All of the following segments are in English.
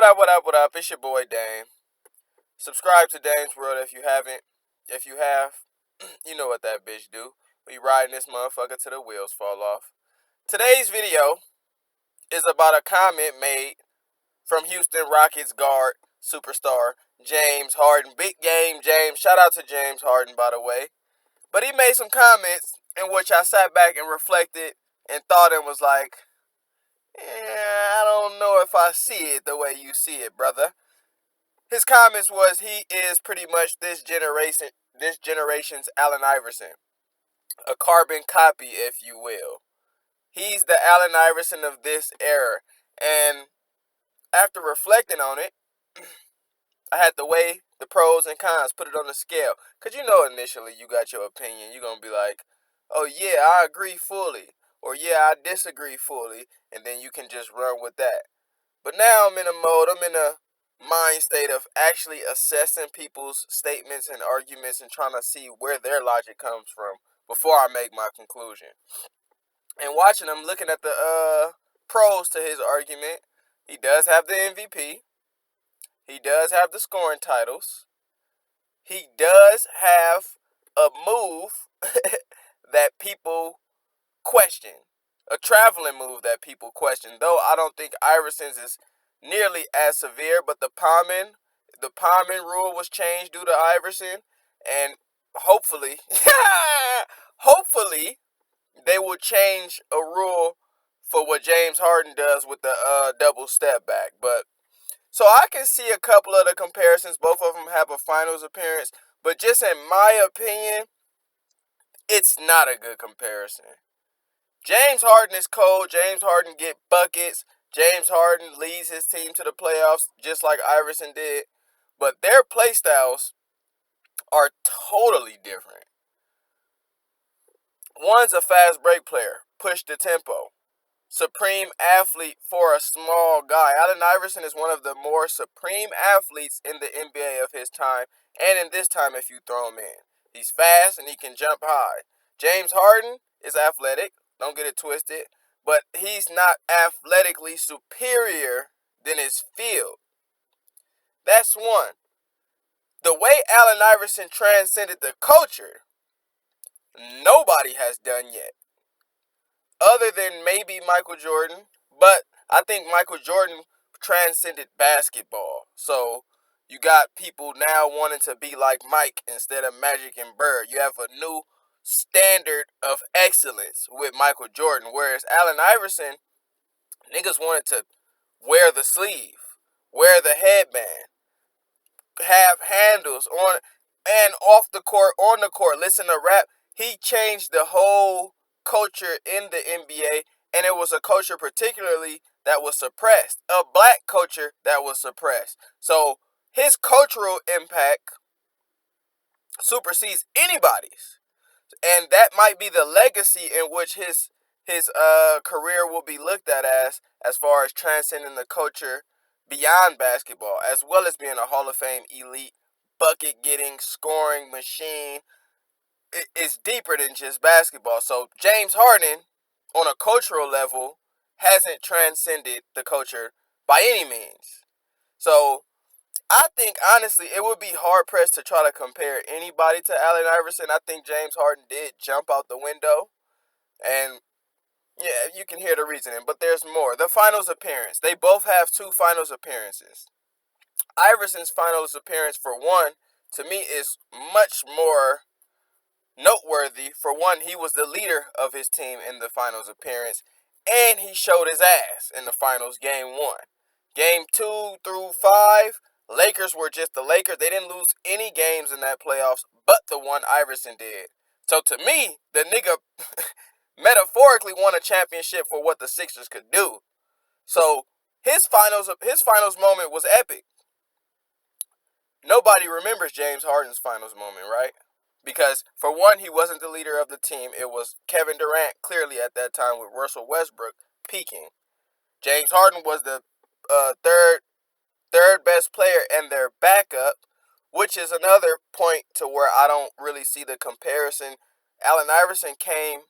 What up? It's your boy Dame. Subscribe to Dame's World if you haven't. If you have, you know what that bitch do. We riding this motherfucker till the wheels fall off. Today's video is about a comment made from Houston Rockets guard superstar James Harden. Big game, James. Shout out to James Harden, by the way. But he made some comments in which I sat back and reflected and thought and was like, I don't know if I see it the way you see it, brother. His comments was he is pretty much this generation's Allen Iverson, a carbon copy, if you will. He's the Allen Iverson of this era, and after reflecting on it, I had to weigh the pros and cons, put it on the scale, cause initially you got your opinion. You're gonna be like, "Oh yeah, I agree fully," or "Yeah, I disagree fully," and then you can just run with that. But now I'm in a mode, I'm in a mind state of actually assessing people's statements and arguments and trying to see where their logic comes from before I make my conclusion. And watching him, looking at the pros to his argument, he does have the MVP. He does have the scoring titles. He does have a move that people question. A traveling move that people question. Though I don't think Iverson's is nearly as severe, but the palming rule was changed due to Iverson, and hopefully, hopefully they will change a rule for what James Harden does with the double step back. But so I can see a couple of the comparisons. Both of them have a finals appearance, but just in my opinion, it's not a good comparison. James Harden is cold. James Harden get buckets. James Harden leads his team to the playoffs just like Iverson did. But their play styles are totally different. One's a fast break player, push the tempo. Supreme athlete for a small guy. Allen Iverson is one of the more supreme athletes in the NBA of his time, and in this time if you throw him in. He's fast and he can jump high. James Harden is athletic, don't get it twisted, but he's not athletically superior than his field. That's one. The way Allen Iverson transcended the culture, nobody has done yet. Other than maybe Michael Jordan, but I think Michael Jordan transcended basketball. So you got people now wanting to be like Mike instead of Magic and Bird. You have a new standard of excellence with Michael Jordan, whereas Allen Iverson, niggas wanted to wear the sleeve, wear the headband, have handles on and off the court, on the court, listen to rap. He changed the whole culture in the NBA, and it was a culture particularly that was suppressed, a black culture that was suppressed. So his cultural impact supersedes anybody's, and that might be the legacy in which his career will be looked at as far as transcending the culture beyond basketball, as well as being a Hall of Fame elite bucket getting scoring machine. It's deeper than just basketball. So James Harden, on a cultural level, hasn't transcended the culture by any means. So I think honestly it would be hard pressed to try to compare anybody to Allen Iverson. I think James Harden did jump out the window, and yeah, you can hear the reasoning, but there's more. The finals appearance. They both have two finals appearances. Iverson's finals appearance, for one, to me is much more noteworthy. For one, he was the leader of his team in the finals appearance, and he showed his ass in the finals game one. Game 2 through 5, Lakers were just the Lakers. They didn't lose any games in that playoffs, but the one Iverson did. So to me, the nigga metaphorically won a championship for what the Sixers could do. So his finals moment was epic. Nobody remembers James Harden's finals moment, right? Because for one, he wasn't the leader of the team. It was Kevin Durant clearly at that time with Russell Westbrook peaking. James Harden was the third best player and their backup, which is another point to where I don't really see the comparison. Allen Iverson came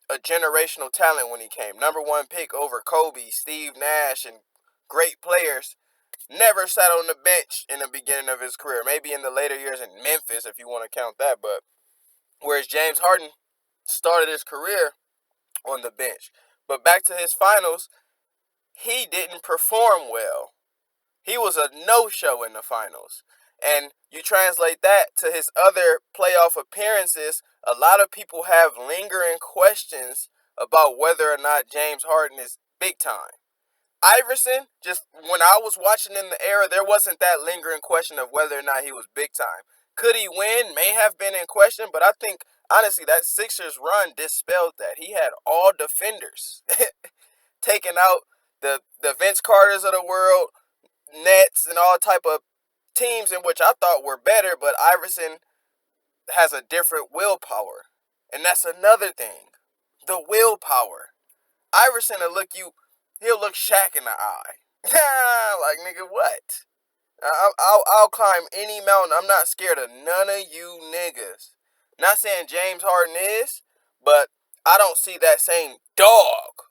a generational talent when he came. Number one pick over Kobe, Steve Nash, and great players. never sat on the bench in the beginning of his career. Maybe in the later years in Memphis, if you want to count that. But whereas James Harden started his career on the bench. But back to his finals, he didn't perform well. He was a no-show in the finals. And you translate that to his other playoff appearances, a lot of people have lingering questions about whether or not James Harden is big time. Iverson, just when I was watching in the era, there wasn't that lingering question of whether or not he was big time. Could he win? May have been in question, but I think, honestly, that Sixers run dispelled that. He had all defenders taking out the Vince Carters of the world, Nets, and all type of teams in which I thought were better, but Iverson has a different willpower. And that's another thing. The willpower. Iverson he'll look Shaq in the eye. Like, nigga, what? I'll climb any mountain. I'm not scared of none of you niggas. Not saying James Harden is, but I don't see that same dog.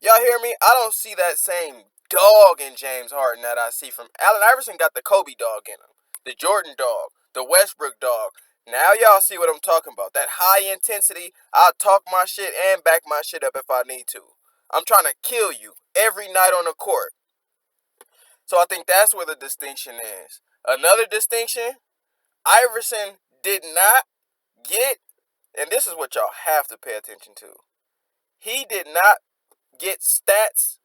Y'all hear me? I don't see that same dog in James Harden that I see from Allen Iverson. Got the Kobe dog in him, the Jordan dog, the Westbrook dog. Now y'all see what I'm talking about. That high intensity, I'll talk my shit and back my shit up if I need to. I'm trying to kill you every night on the court. So I think that's where the distinction is. Another distinction, Iverson did not get, and this is what y'all have to pay attention to. He did not get stats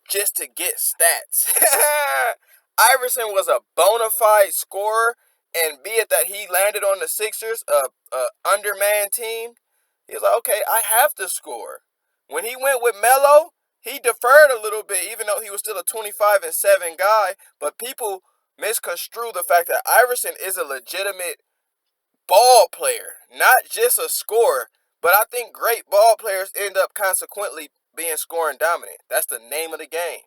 just to get stats. Iverson was a bona fide scorer, and be it that he landed on the Sixers, a undermanned team, he was like, okay, I have to score. When he went with Melo, he deferred a little bit, even though he was still a 25-7 guy. But people misconstrue the fact that Iverson is a legitimate ball player, not just a scorer. But I think great ball players end up consequently being scoring dominant. That's the name of the game.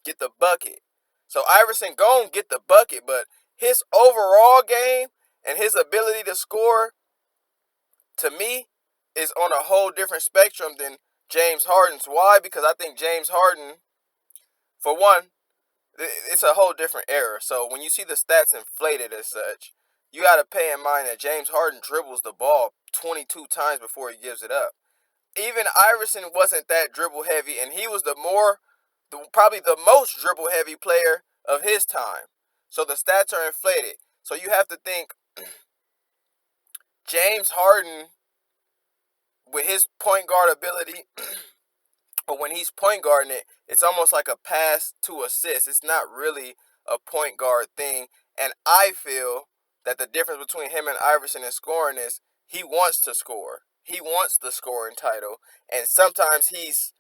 Get the bucket. So Iverson gon' get the bucket, but his overall game and his ability to score, to me, is on a whole different spectrum than James Harden's. Why? Because I think James Harden, for one, it's a whole different era. So when you see the stats inflated as such, you got to pay in mind that James Harden dribbles the ball 22 times before he gives it up. Even Iverson wasn't that dribble heavy, and he was probably the most dribble heavy player of his time. So the stats are inflated. So you have to think James Harden, with his point guard ability, but when he's point guarding it, it's almost like a pass to assist. It's not really a point guard thing. And I feel that the difference between him and Iverson in scoring is he wants to score. He wants the scoring title. And sometimes he's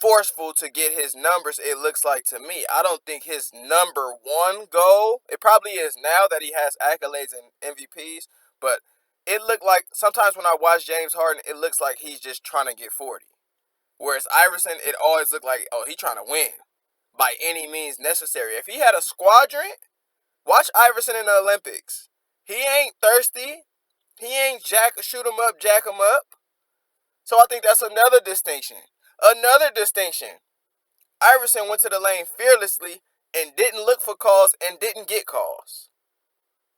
forceful to get his numbers, it looks like to me. I don't think his number one goal, it probably is now that he has accolades and MVPs, but it looked like sometimes when I watch James Harden, it looks like he's just trying to get 40. Whereas Iverson, it always looked like, oh, he's trying to win by any means necessary. If he had a squadron, watch Iverson in the Olympics. He ain't thirsty. He ain't shoot him up, jack him up. So I think that's another distinction. Another distinction. Iverson went to the lane fearlessly and didn't look for calls and didn't get calls.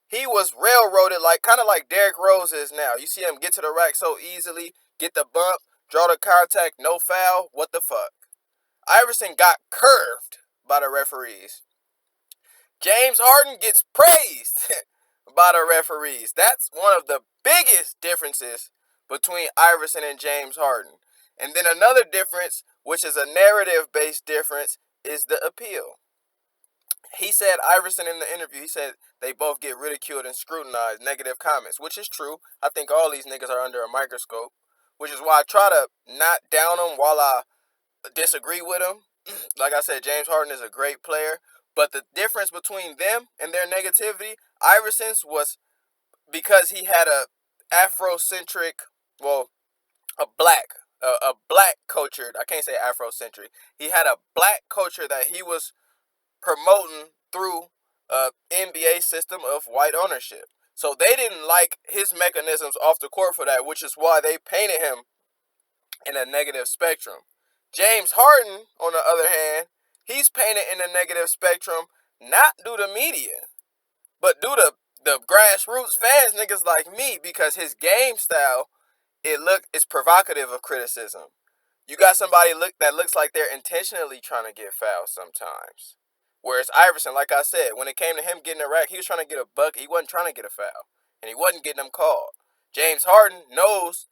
He was railroaded kind of like Derrick Rose is now. You see him get to the rack so easily, get the bump, draw the contact, no foul. What the fuck? Iverson got curved by the referees. James Harden gets praised by the referees. That's one of the biggest differences between Iverson and James Harden. And then another difference, which is a narrative-based difference, is the appeal. He said, Iverson in the interview, he said they both get ridiculed and scrutinized, negative comments, which is true. I think all these niggas are under a microscope, which is why I try to not down them while I disagree with them. Like I said, James Harden is a great player, but the difference between them and their negativity, Iverson's, was because he had a Afrocentric, a black culture. I can't say Afrocentric. He had a black culture that he was promoting through a NBA system of white ownership. So they didn't like his mechanisms off the court for that, which is why they painted him in a negative spectrum. James Harden, on the other hand, he's painted in the negative spectrum not due to media, but due to the grassroots fans, niggas like me, because his game style, it's provocative of criticism. You got somebody that looks like they're intentionally trying to get fouled sometimes. Whereas Iverson, like I said, when it came to him getting a rack, he was trying to get a bucket. He wasn't trying to get a foul, and he wasn't getting them called. James Harden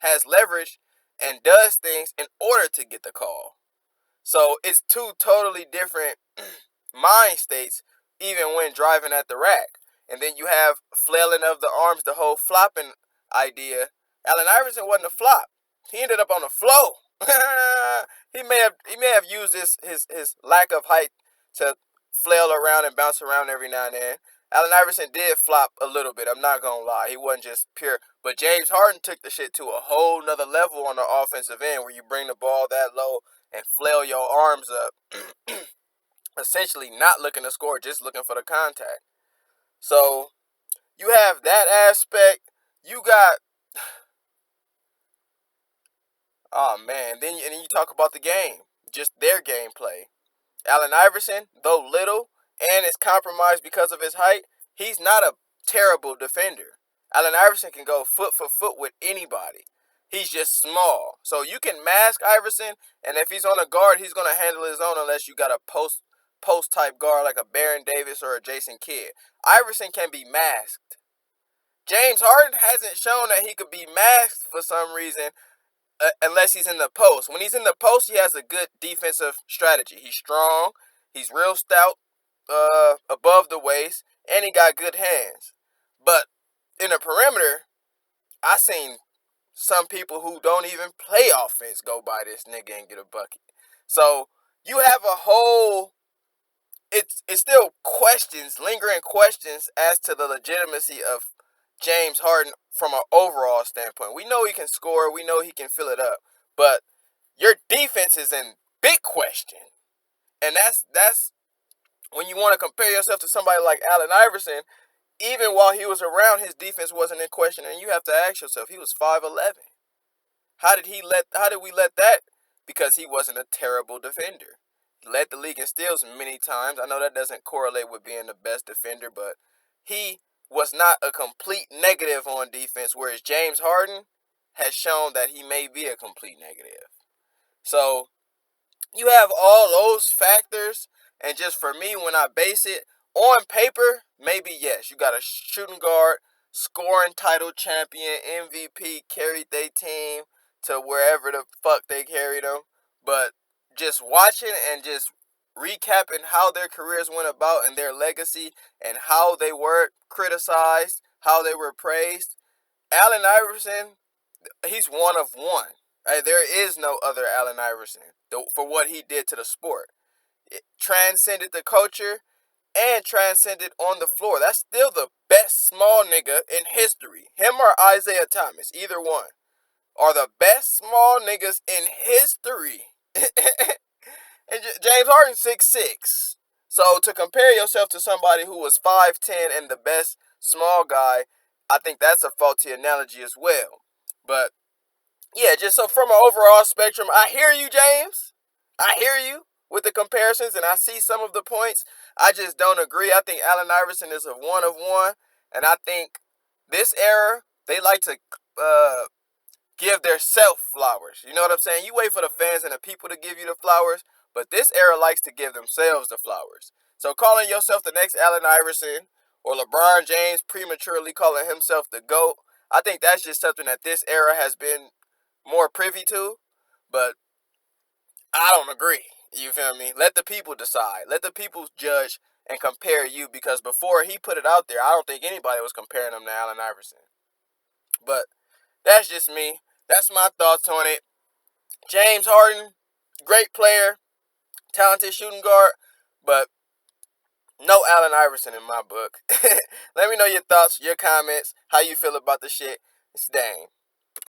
has leverage, and does things in order to get the call. So it's two totally different mind states, even when driving at the rack. And then you have flailing of the arms, the whole flopping idea. Allen Iverson wasn't a flop. He ended up on the floor. he may have used his lack of height to flail around and bounce around every now and then. Allen Iverson did flop a little bit. I'm not gonna lie. He wasn't just pure. But James Harden took the shit to a whole nother level on the offensive end, where you bring the ball that low and flail your arms up, essentially not looking to score, just looking for the contact. So you have that aspect. You got, oh man, and then you talk about the game, just their gameplay. Allen Iverson, though little and is compromised because of his height, he's not a terrible defender. Allen Iverson can go foot for foot with anybody. He's just small. So you can mask Iverson, and if he's on a guard, he's going to handle his own unless you got a post type guard like a Baron Davis or a Jason Kidd. Iverson can be masked. James Harden hasn't shown that he could be masked for some reason, unless he's in the post. When he's in the post, he has a good defensive strategy. He's strong. He's real stout, above the waist, and he got good hands. But in the perimeter, I seen some people who don't even play offense go by this nigga and get a bucket. So you have a whole. It's still lingering questions as to the legitimacy of James Harden from an overall standpoint. We know he can score. We know he can fill it up. But your defense is in big question. And that's when you want to compare yourself to somebody like Allen Iverson. Even while he was around, his defense wasn't in question. And you have to ask yourself, he was 5'11". How did we let that? Because he wasn't a terrible defender. He led the league in steals many times. I know that doesn't correlate with being the best defender, but he was not a complete negative on defense, whereas James Harden has shown that he may be a complete negative. So you have all those factors, and just for me, when I base it on paper, maybe yes, you got a shooting guard, scoring title champion, MVP, carried their team to wherever the fuck they carried them. But just watching and just recapping how their careers went about and their legacy and how they were criticized, how they were praised, Allen Iverson, he's one of one. Right? There is no other Allen Iverson for what he did to the sport. It transcended the culture and transcended on the floor. That's still the best small nigga in history. Him or Isaiah Thomas, either one, are the best small niggas in history. And James Harden 6'6". So to compare yourself to somebody who was 5'10" and the best small guy, I think that's a faulty analogy as well. But yeah, just so from an overall spectrum, I hear you, James. I hear you with the comparisons, and I see some of the points. I just don't agree. I think Allen Iverson is a one of one, and I think this era, they like to give their self flowers. You know what I'm saying? You wait for the fans and the people to give you the flowers, but this era likes to give themselves the flowers. So calling yourself the next Allen Iverson or LeBron James prematurely calling himself the GOAT, I think that's just something that this era has been more privy to, but I don't agree. You feel me? Let the people decide. Let the people judge and compare you, because before he put it out there, I don't think anybody was comparing him to Allen Iverson. But that's just me. That's my thoughts on it. James Harden, great player, talented shooting guard, but no Allen Iverson in my book. Let me know your thoughts, your comments, how you feel about the shit. It's Dame.